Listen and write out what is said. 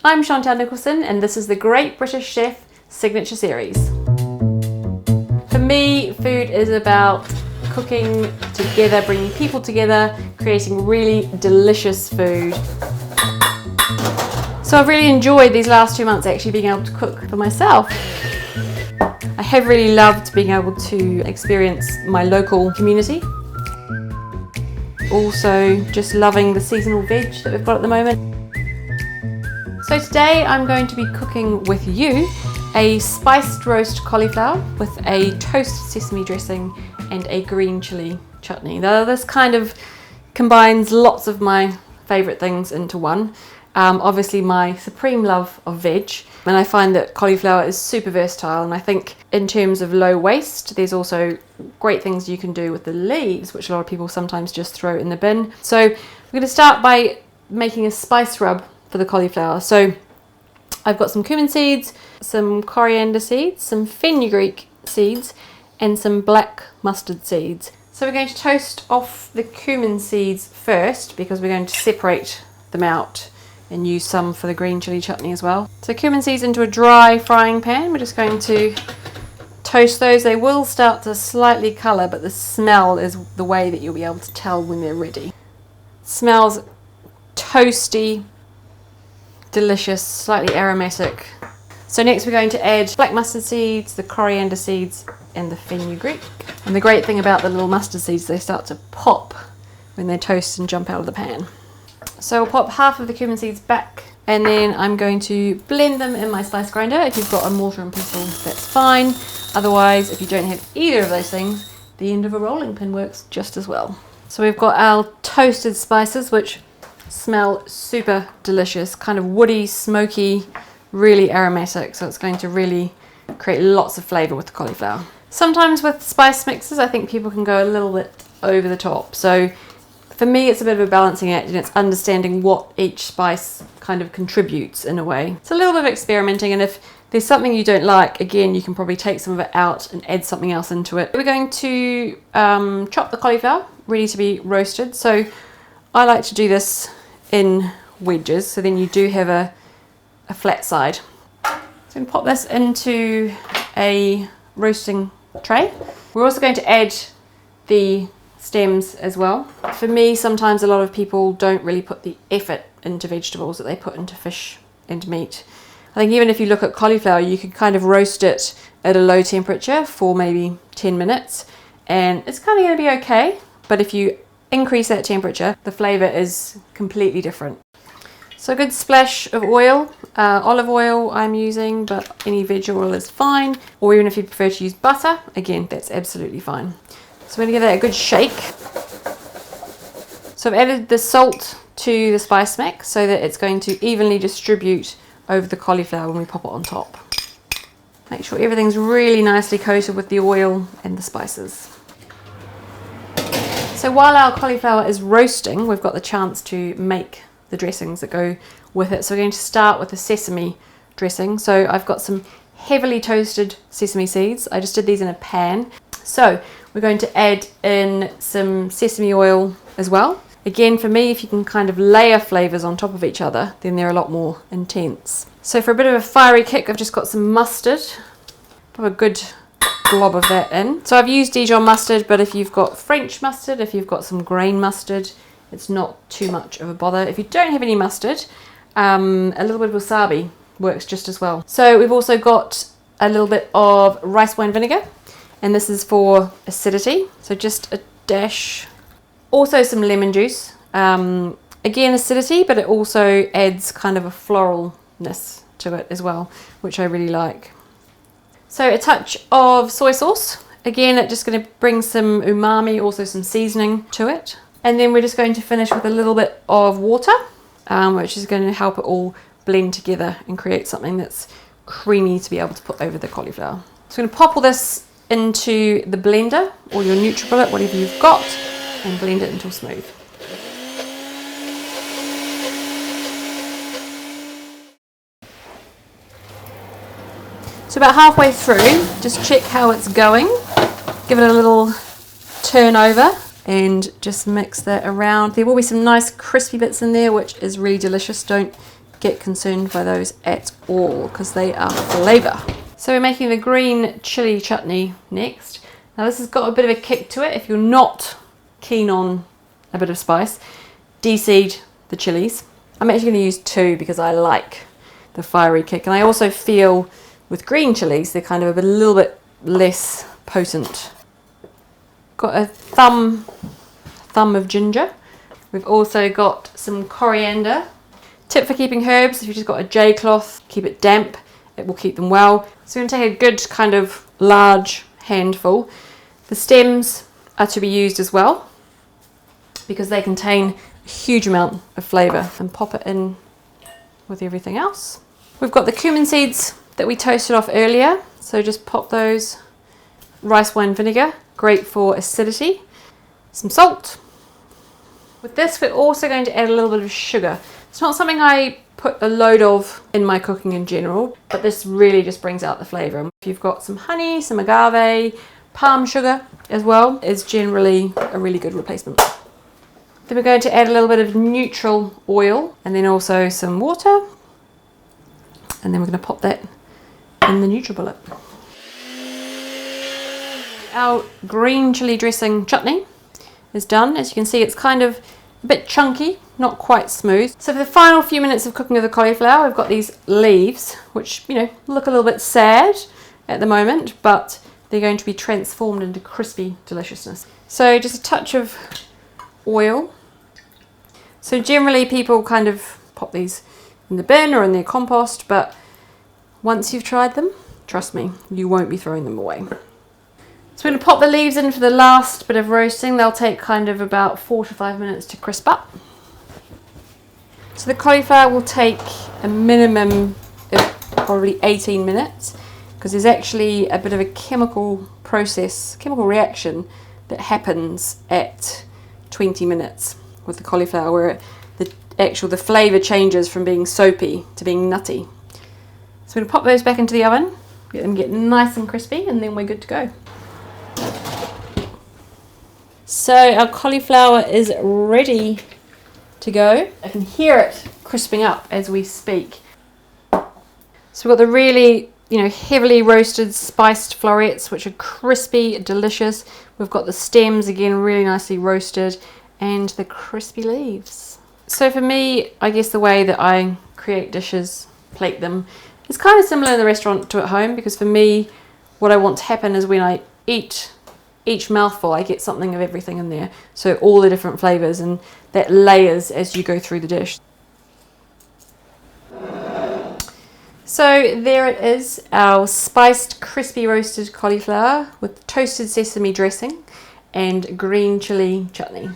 I'm Chantelle Nicholson and this is the Great British Chef Signature Series. For me, food is about cooking together, bringing people together, creating really delicious food. So I've really enjoyed these last 2 months actually being able to cook for myself. I have really loved being able to experience my local community. Also just loving the seasonal veg that we've got at the moment. So today I'm going to be cooking with you a spiced roast cauliflower with a toast sesame dressing and a green chili chutney. Now this kind of combines lots of my favourite things into one. Obviously my supreme love of veg, and I find that cauliflower is super versatile, and I think in terms of low waste there's also great things you can do with the leaves, which a lot of people sometimes just throw in the bin. So we're going to start by making a spice rub for the cauliflower. So I've got some cumin seeds, some coriander seeds, some fenugreek seeds and some black mustard seeds. So we're going to toast off the cumin seeds first because we're going to separate them out and use some for the green chili chutney as well. So cumin seeds into a dry frying pan. We're just going to toast those. They will start to slightly colour, but the smell is the way that you'll be able to tell when they're ready. Smells toasty, delicious, slightly aromatic. So next we're going to add black mustard seeds, the coriander seeds and the fenugreek. And the great thing about the little mustard seeds, they start to pop when they toast and jump out of the pan. So I'll pop half of the cumin seeds back and then I'm going to blend them in my spice grinder. If you've got a mortar and pestle, that's fine. Otherwise, if you don't have either of those things, the end of a rolling pin works just as well. So we've got our toasted spices, which smell super delicious, kind of woody, smoky, really aromatic. So it's going to really create lots of flavour with the cauliflower. Sometimes with spice mixes, I think people can go a little bit over the top. So for me, it's a bit of a balancing act, and it's understanding what each spice kind of contributes in a way. It's a little bit of experimenting, and if there's something you don't like, again, you can probably take some of it out and add something else into it. We're going to chop the cauliflower, ready to be roasted. So I like to do this in wedges, so then you do have a flat side. So I'm going to pop this into a roasting tray. We're also going to add the stems as well. For me, sometimes a lot of people don't really put the effort into vegetables that they put into fish and meat. I think even if you look at cauliflower, you can kind of roast it at a low temperature for maybe 10 minutes and it's kind of going to be okay. But if you increase that temperature, the flavour is completely different. So a good splash of oil, olive oil I'm using, but any veg oil is fine. Or even if you prefer to use butter, again, that's absolutely fine. So I'm going to give that a good shake. So I've added the salt to the spice mix so that it's going to evenly distribute over the cauliflower when we pop it on top. Make sure everything's really nicely coated with the oil and the spices. So while our cauliflower is roasting, we've got the chance to make the dressings that go with it. So we're going to start with the sesame dressing. So I've got some heavily toasted sesame seeds. I just did these in a pan. So we're going to add in some sesame oil as well. Again, for me, if you can kind of layer flavours on top of each other, then they're a lot more intense. So for a bit of a fiery kick, I've just got some mustard. Put a good glob of that in. So I've used Dijon mustard, but if you've got French mustard, if you've got some grain mustard, it's not too much of a bother. If you don't have any mustard, a little bit of wasabi works just as well. So we've also got a little bit of rice wine vinegar, and this is for acidity. So just a dash. Also some lemon juice. Again, acidity, but it also adds kind of a floralness to it as well, which I really like. So a touch of soy sauce. Again, it's just going to bring some umami, also some seasoning to it. And then we're just going to finish with a little bit of water, which is going to help it all blend together and create something that's creamy to be able to put over the cauliflower. So I'm going to pop all this into the blender or your NutriBullet, whatever you've got, and blend it until smooth. So about halfway through, just check how it's going. Give it a little turn over and just mix that around. There will be some nice crispy bits in there, which is really delicious. Don't get concerned by those at all because they are flavour. So we're making the green chili chutney next. Now this has got a bit of a kick to it. If you're not keen on a bit of spice, de-seed the chilies. I'm actually going to use 2 because I like the fiery kick, and I also feel with green chilies they're kind of a little bit less potent. Got a thumb of ginger. We've also got some coriander. Tip for keeping herbs: if you've just got a J cloth, keep it damp, it will keep them well. So we're going to take a good kind of large handful. The stems are to be used as well because they contain a huge amount of flavour, and pop it in with everything else. We've got the cumin seeds that we toasted off earlier, so just pop those. Rice wine vinegar, great for acidity. Some salt. With this we're also going to add a little bit of sugar. It's not something I put a load of in my cooking in general, but this really just brings out the flavour. If you've got some honey, some agave, palm sugar as well, is generally a really good replacement. Then we're going to add a little bit of neutral oil and then also some water, and then we're going to pop that in the NutriBullet. Our green chili dressing chutney is done. As you can see, it's kind of a bit chunky, not quite smooth. So for the final few minutes of cooking of the cauliflower, we've got these leaves, which, you know, look a little bit sad at the moment, but they're going to be transformed into crispy deliciousness. So just a touch of oil. So generally people kind of pop these in the bin or in their compost, but once you've tried them, trust me, you won't be throwing them away. So we're going to pop the leaves in for the last bit of roasting. They'll take kind of about 4 to 5 minutes to crisp up. So the cauliflower will take a minimum of probably 18 minutes because there's actually a bit of a chemical reaction that happens at 20 minutes with the cauliflower, where the flavour changes from being soapy to being nutty. So we're going to pop those back into the oven, get them nice and crispy, and then we're good to go. So our cauliflower is ready to go. I can hear it crisping up as we speak. So we've got the really, heavily roasted spiced florets, which are crispy, delicious. We've got the stems, again, really nicely roasted, and the crispy leaves. So for me, I guess the way that I create dishes, plate them, is kind of similar in the restaurant to at home, because for me, what I want to happen is when I eat each mouthful, I get something of everything in there. So all the different flavours, and that layers as you go through the dish. So there it is, our spiced crispy roasted cauliflower with toasted sesame dressing and green chili chutney.